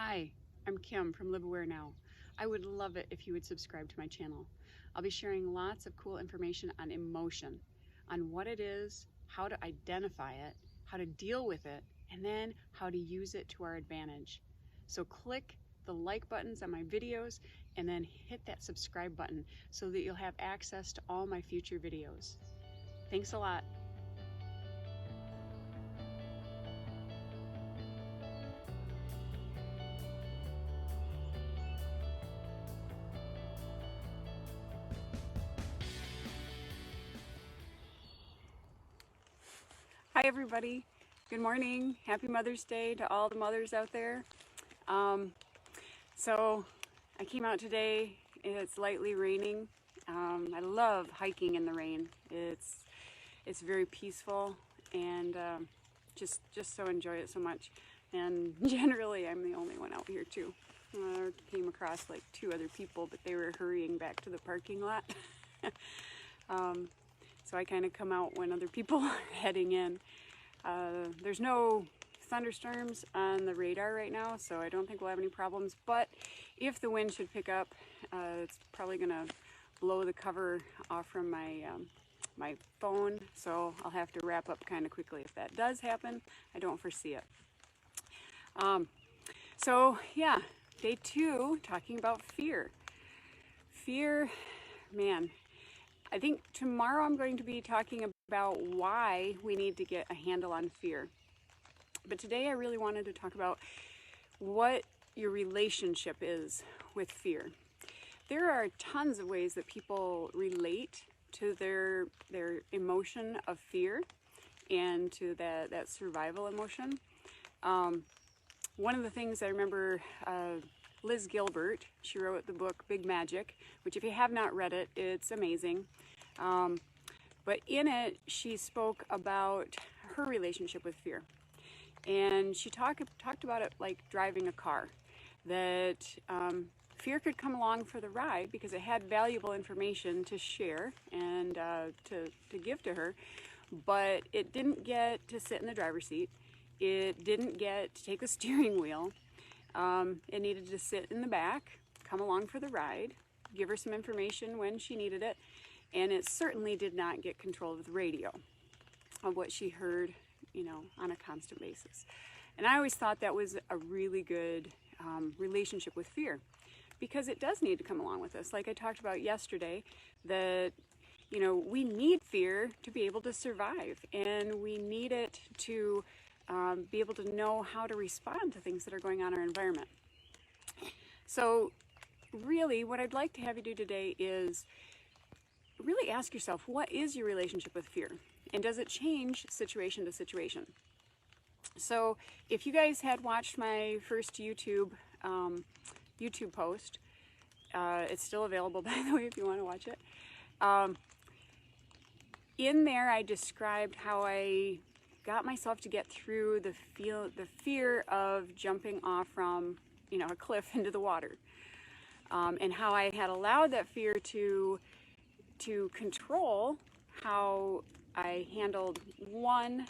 Hi, I'm Kim from Live Aware Now. I would love it if you would subscribe to my channel. I'll be sharing lots of cool information on emotion, on what it is, how to identify it, how to deal with it, and then how to use it to our advantage. So click the like buttons on my videos and then hit that subscribe button so that you'll have access to all my future videos. Thanks a lot. Hi everybody, good morning, happy Mother's Day to all the mothers out there. So I came out today, it's lightly raining. I love hiking in the rain. It's very peaceful and just so enjoy it so much. And generally I'm the only one out here too. I came across like 2 other people, but they were hurrying back to the parking lot. So I kind of come out when other people are heading in. There's no thunderstorms on the radar right now, so I don't think we'll have any problems. But if the wind should pick up, it's probably gonna blow the cover off from my my phone, so I'll have to wrap up kind of quickly if that does happen. I don't foresee it. So yeah, day 2, talking about fear. Fear, man. I think tomorrow I'm going to be talking about why we need to get a handle on fear. But today I really wanted to talk about what your relationship is with fear. There are tons of ways that people relate to their emotion of fear and to that survival emotion. One of the things I remember, Liz Gilbert, she wrote the book Big Magic, which if you have not read it, it's amazing. But in it, she spoke about her relationship with fear. And she talked about it like driving a car, that fear could come along for the ride because it had valuable information to share and to give to her, but it didn't get to sit in the driver's seat. It didn't get to take the steering wheel. It needed to sit in the back, come along for the ride, give her some information when she needed it, and it certainly did not get control of the radio, of what she heard, you know, on a constant basis. And I always thought that was a really good relationship with fear, because it does need to come along with us. Like I talked about yesterday, that, you know, we need fear to be able to survive, and we need it to be able to know how to respond to things that are going on in our environment. So really what I'd like to have you do today is really ask yourself, what is your relationship with fear? And does it change situation to situation? So if you guys had watched my first YouTube post, it's still available, by the way, if you want to watch it. In there I described how I got myself to get through the fear of jumping off from, you know, a cliff into the water, and how I had allowed that fear to control how I handled one,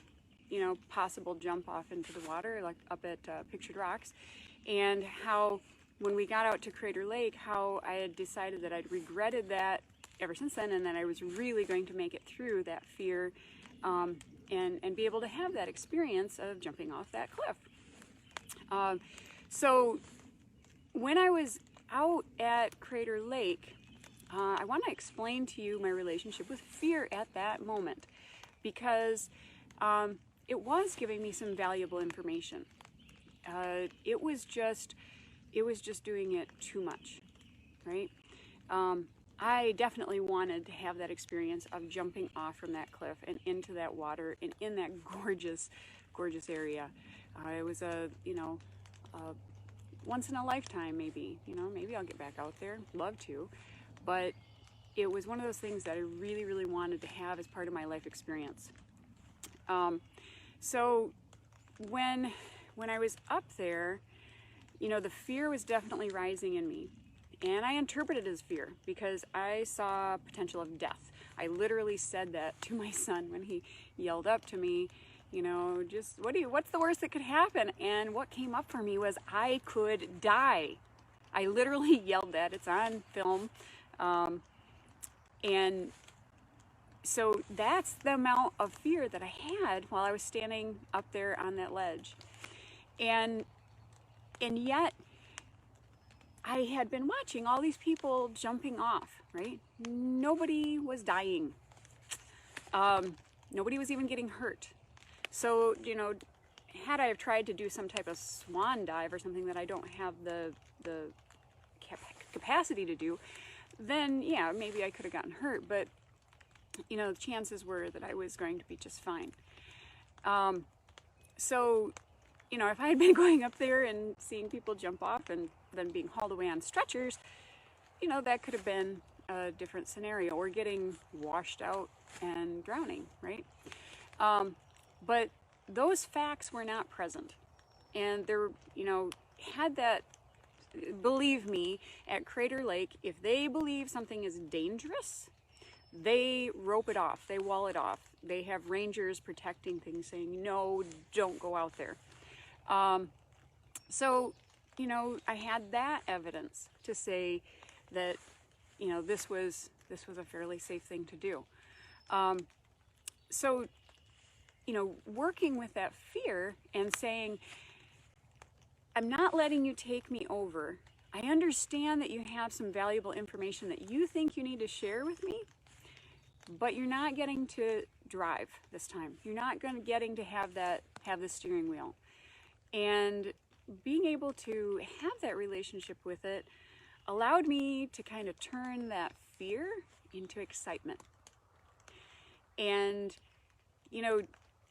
you know, possible jump off into the water, like up at Pictured Rocks, and how when we got out to Crater Lake, how I had decided that I'd regretted that ever since then, and that I was really going to make it through that fear, and be able to have that experience of jumping off that cliff. So when I was out at Crater Lake, I want to explain to you my relationship with fear at that moment, because it was giving me some valuable information. It was just doing it too much, right? I definitely wanted to have that experience of jumping off from that cliff and into that water and in that gorgeous, gorgeous area. It was once in a lifetime, maybe, you know, maybe I'll get back out there, love to, but it was one of those things that I really, really wanted to have as part of my life experience. So when I was up there, you know, the fear was definitely rising in me. And I interpreted it as fear because I saw potential of death. I literally said that to my son when he yelled up to me just what's the worst that could happen? And what came up for me was I could die. I literally yelled that. It's on film. And so that's the amount of fear that I had while I was standing up there on that ledge. And yet I had been watching all these people jumping off, right? Nobody was dying. Nobody was even getting hurt. So, had I have tried to do some type of swan dive or something that I don't have the capacity to do, then yeah, maybe I could have gotten hurt, but the chances were that I was going to be just fine. So, if I had been going up there and seeing people jump off and then being hauled away on stretchers, that could have been a different scenario, or getting washed out and drowning, right? But those facts were not present. And there, had that, believe me, at Crater Lake, if they believe something is dangerous, they rope it off, they wall it off. They have rangers protecting things, saying, no, don't go out there. So, I had that evidence to say that, this was a fairly safe thing to do. So, working with that fear and saying, I'm not letting you take me over. I understand that you have some valuable information that you think you need to share with me, but you're not getting to drive this time. You're not getting to have the steering wheel. And being able to have that relationship with it allowed me to kind of turn that fear into excitement. And,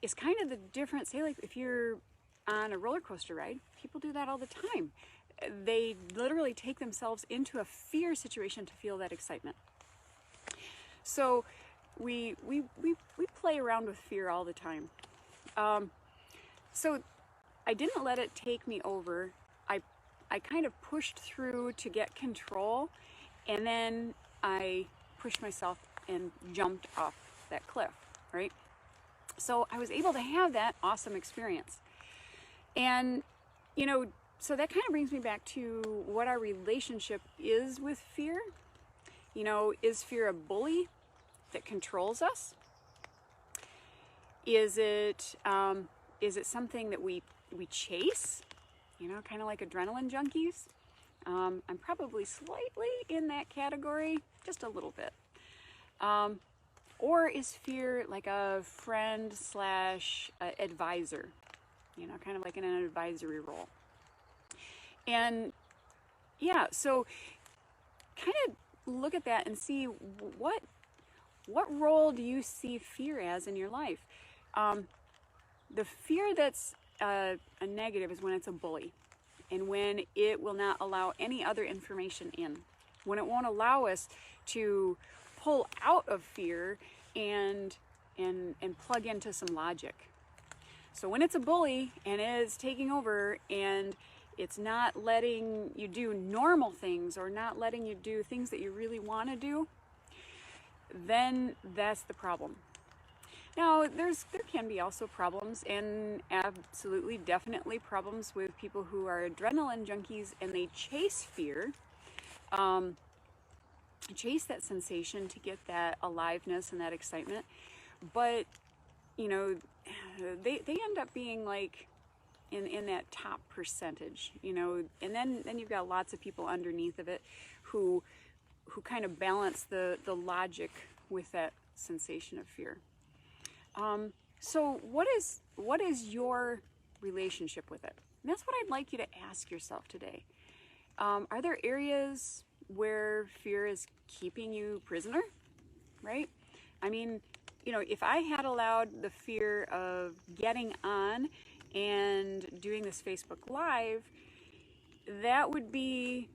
it's kind of the difference. Say, like, if you're on a roller coaster ride, people do that all the time. They literally take themselves into a fear situation to feel that excitement. So we play around with fear all the time. So I didn't let it take me over. I kind of pushed through to get control, and then I pushed myself and jumped off that cliff, right? So I was able to have that awesome experience. And, so that kind of brings me back to what our relationship is with fear. Is fear a bully that controls us? Is it something that we chase? Kind of like adrenaline junkies. I'm probably slightly in that category, just a little bit. Or is fear like a friend / advisor? Kind of like in an advisory role. And yeah, so kind of look at that and see what role do you see fear as in your life? The fear that's a negative is when it's a bully, and when it will not allow any other information in, when it won't allow us to pull out of fear and plug into some logic. So when it's a bully and it's taking over and it's not letting you do normal things, or not letting you do things that you really want to do, then that's the problem. Now, there can be also problems, and absolutely, definitely problems with people who are adrenaline junkies and they chase fear, chase that sensation to get that aliveness and that excitement. But, they end up being like in that top percentage, and then you've got lots of people underneath of it who kind of balance the logic with that sensation of fear. So what is your relationship with it? And that's what I'd like you to ask yourself today. Are there areas where fear is keeping you prisoner, right? I mean, if I had allowed the fear of getting on and doing this Facebook Live, that would be,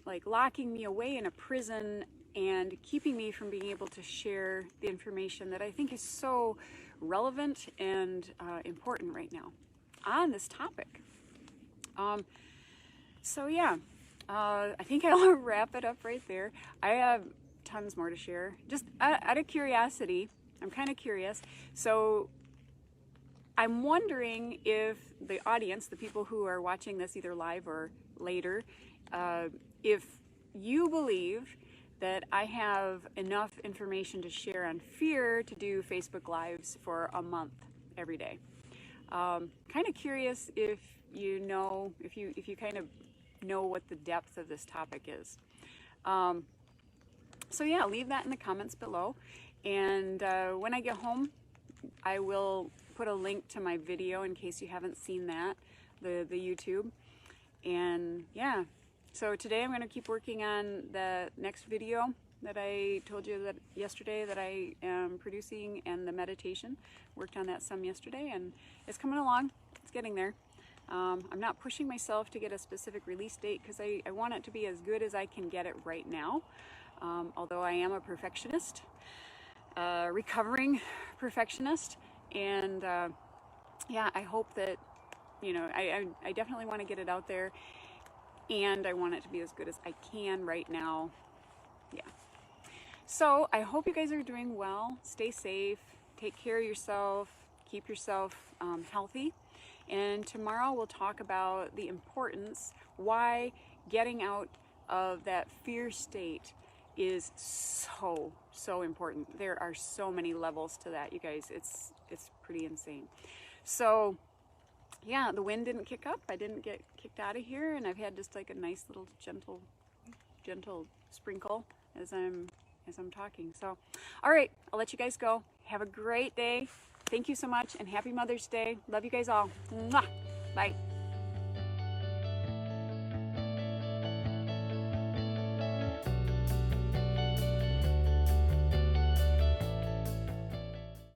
like locking me away in a prison and keeping me from being able to share the information that I think is so relevant and important right now on this topic. So yeah, I think I'll wrap it up right there. I have tons more to share. Just out of curiosity, I'm kind of curious. So I'm wondering if the audience, the people who are watching this either live or later, if you believe that I have enough information to share on fear to do Facebook Lives for a month every day. Kind of curious if you know, if you kind of know what the depth of this topic is. So yeah, leave that in the comments below. And when I get home, I will put a link to my video in case you haven't seen that, the YouTube. And yeah, so today I'm going to keep working on the next video that I told you that yesterday that I am producing, and the meditation. Worked on that some yesterday, and it's coming along. It's getting there. I'm not pushing myself to get a specific release date because I want it to be as good as I can get it right now. Although I am a perfectionist, recovering perfectionist, and yeah, I hope that, you know, I definitely want to get it out there, and I want it to be as good as I can right now. Yeah. So I hope you guys are doing well. Stay safe, take care of yourself, keep yourself healthy. And tomorrow we'll talk about the importance, why getting out of that fear state is so important. There are so many levels to that, you guys. It's pretty insane. So yeah, the wind didn't kick up. I didn't get kicked out of here, and I've had just like a nice little gentle sprinkle as I'm talking. So all right, I'll let you guys go. Have a great day. Thank you so much, and happy Mother's Day. Love you guys all. Mwah. Bye.